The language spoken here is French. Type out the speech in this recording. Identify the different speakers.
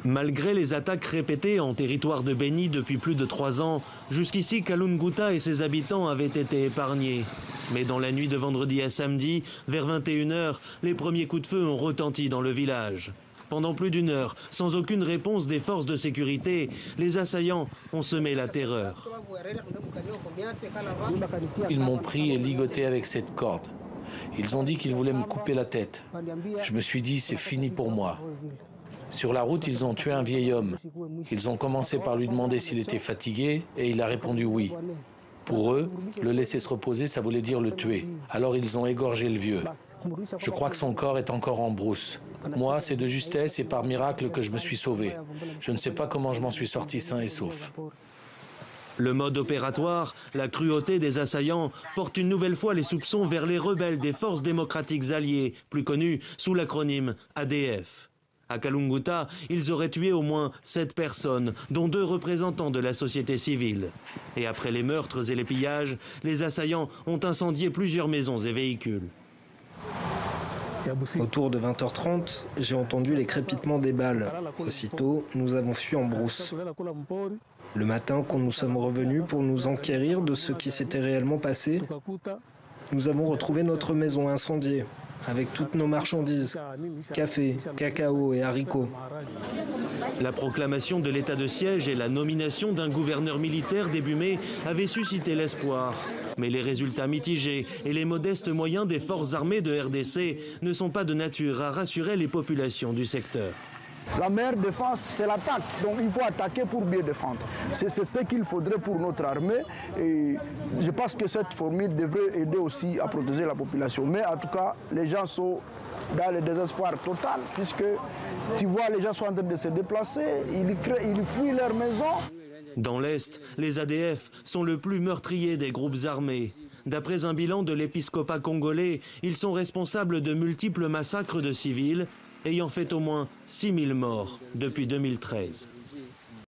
Speaker 1: Malgré les attaques répétées en territoire de Beni depuis plus de 3 ans, jusqu'ici Kalunguta et ses habitants avaient été épargnés. Mais dans la nuit de vendredi à samedi, vers 21 h, les premiers coups de feu ont retenti dans le village. Pendant plus d'1 heure, sans aucune réponse des forces de sécurité, les assaillants ont semé la terreur.
Speaker 2: Ils m'ont pris et ligoté avec cette corde. Ils ont dit qu'ils voulaient me couper la tête. Je me suis dit, c'est fini pour moi. Sur la route, ils ont tué un vieil homme. Ils ont commencé par lui demander s'il était fatigué et il a répondu oui. Pour eux, le laisser se reposer, ça voulait dire le tuer. Alors ils ont égorgé le vieux. Je crois que son corps est encore en brousse. Moi, c'est de justesse et par miracle que je me suis sauvé. Je ne sais pas comment je m'en suis sorti sain et sauf.
Speaker 1: Le mode opératoire, la cruauté des assaillants, porte une nouvelle fois les soupçons vers les rebelles des forces démocratiques alliées, plus connus sous l'acronyme ADF. À Kalunguta, ils auraient tué au moins 7 personnes, dont 2 représentants de la société civile. Et après les meurtres et les pillages, les assaillants ont incendié plusieurs maisons et véhicules.
Speaker 3: Autour de 20 h 30, j'ai entendu les crépitements des balles. Aussitôt, nous avons fui en brousse. Le matin, quand nous sommes revenus pour nous enquérir de ce qui s'était réellement passé, nous avons retrouvé notre maison incendiée, avec toutes nos marchandises, café, cacao et haricots.
Speaker 1: La proclamation de l'état de siège et la nomination d'un gouverneur militaire début mai avaient suscité l'espoir. Mais les résultats mitigés et les modestes moyens des forces armées de RDC ne sont pas de nature à rassurer les populations du secteur.
Speaker 4: La meilleure défense, c'est l'attaque. Donc il faut attaquer pour bien défendre. C'est ce qu'il faudrait pour notre armée. Et je pense que cette formule devrait aider aussi à protéger la population. Mais en tout cas, les gens sont dans le désespoir total, puisque tu vois, les gens sont en train de se déplacer, ils fuient leur maison.
Speaker 1: Dans l'Est, les ADF sont le plus meurtrier des groupes armés. D'après un bilan de l'épiscopat congolais, ils sont responsables de multiples massacres de civils, ayant fait au moins 6 000 morts depuis 2013.